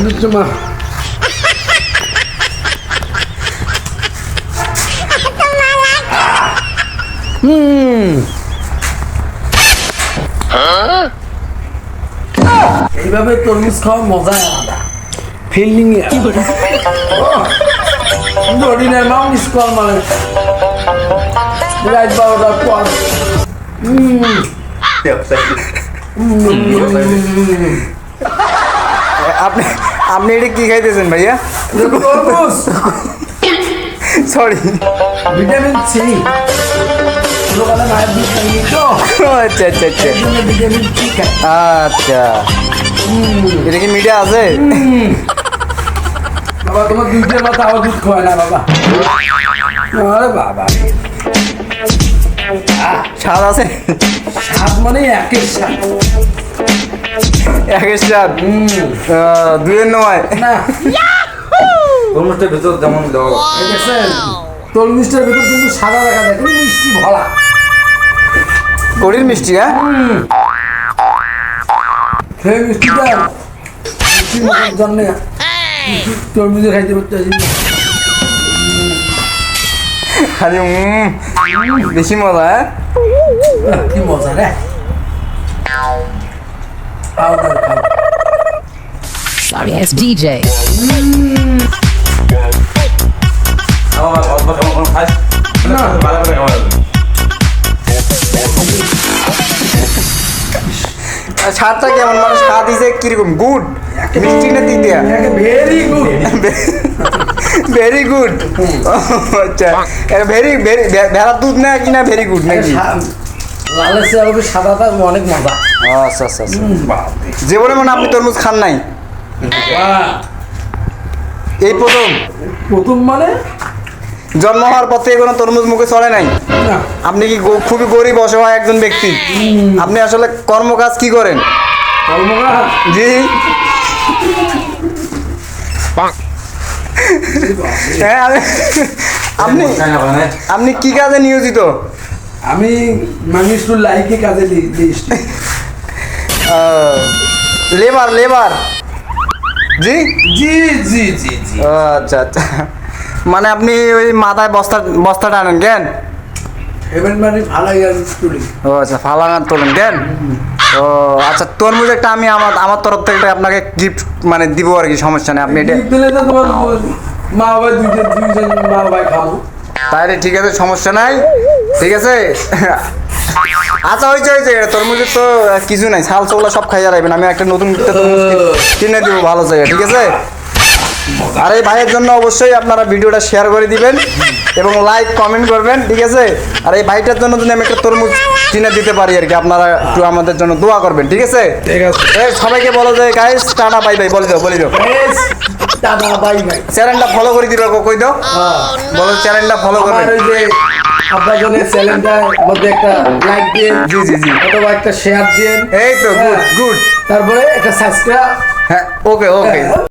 মা এইভাবে তরমুজ খাওয়া মজা আলাদা ফিল্ডিং অর্ডিনারি মাম স্কল মানে রাইট 12টার পর আপনি আপনি এটা কি খাইতেছেন ভাইয়া? তরমুজ সরি, ভিটামিন সি ছোটবেলা মায়ের দুধ খাইনি তো আচ্ছা আচ্ছা আচ্ছা এই জন্য ভিটামিন সি খাই আচ্ছা, এটা কি মিডিয়া আছে? বাবা তোমার দুধের মাথা আবার দুধ খাওয়ায় না বাবা। আরে বাবা স্বাদ আছে? স্বাদ মানে একের স্বাদ একের স্বাদ, দুইয়ের নয় না। তরমুজটার ভেতর যেমন দেওয়া এই দেখছেন তরমুজটার ভেতর কিন্তু সাদা দেখা যায় কিন্তু মিষ্টি ভরা। গরির মিষ্টি, হ্যাঁ সেই মিষ্টিটা মিষ্টি মজার জন্য তরমুজে খাইতে পারতেছি খালি বেশি মজা, হ্যাঁ কি মজা রে। খাও খাও খাও Sorry, it's DJ. আমার অল্প সময় খাস না ভালো করে খাওয়া যাবে। স্বাদটা কেমন, মানে স্বাদ দিছে কিরকম? গুড, মিষ্টি না তিতিয়া? ভেরি গুড ভেরি গুড, আচ্ছা ভেরি ভেরি ভেড়ার দুধ না কি না ভেরি গুড নাকি? লালের চেয়ে সাদাটা অনেক মজা। আচ্ছা আচ্ছা আচ্ছা, জীবনে মানে আপনি তরমুজ খান নাই? এই প্রথম? প্রথম মানে জন্ম হওয়ার পর থেকে কোনো তরমুজ মুখে চলে নাই? না আপনি কি খুবই গরিব অসহায় একজন ব্যক্তি? আপনি আসলে কর্মকাজ কি করেন? কর্মকার জি, হ্যাঁ আপনি আপনি কি কাজে নিয়োজিত? আমি মানুষের লাইকে কাজে দিয়েছি। লেবার লেবার, জি জি জি জি জি আচ্ছা আচ্ছা, মানে আপনি ওই মাথায় বস্তাটা আনেন কেন? হেভেন মানে ভালাই আর তুলি ও আচ্ছা, ফালাঙার তোলেন কেন? ও আচ্ছা, তরমুজ একটা আমি আমার তরফ থেকে একটা আপনাকে গিফট মানে দিব আর কি, সমস্যা নেই, আপনি এটা দিলে তো তোমার মা বাবা দুইজন মা বাবা খাবো। তাহলে ঠিক আছে, সমস্যা নাই, ঠিক আছে। আচ্ছা হয়েছে হয়েছে, তরমুজের তো কিছু নাই, ছাল চোলা সব খাইয়া রাখবেন, আমি একটা নতুন তরমুজ কিনে দিব ভালো জায়গা, ঠিক আছে। আর এই ভাইয়ের জন্য অবশ্যই আপনারা ভিডিওটা শেয়ার করে দিবেন এবং লাইক কমেন্ট করবেন, ঠিক আছে। আর এই ভাইটার জন্য যদি আমি একটা তরমুজ কিনে দিতে পারি আর কি, আপনারা একটু আমাদের জন্য দোয়া করবেন, ঠিক আছে। ঠিক আছে সবাইকে বলো যে গাইস টাটা বাই বাই বলে দাও, বলে দাও টাটা বাই বাই। চ্যানেলটা ফলো করে দিবে, কই দাও বলো, চ্যানেলটা ফলো আমার করবেন। ওই যে আপনার জন্য চ্যানেলটার মধ্যে একটা লাইক দিয়ে জি জি জি, অথবা একটা শেয়ার দিয়ে এই তো গুড গুড, তারপরে একটা সাবস্ক্রাইব। হ্যাঁ ওকে ওকে।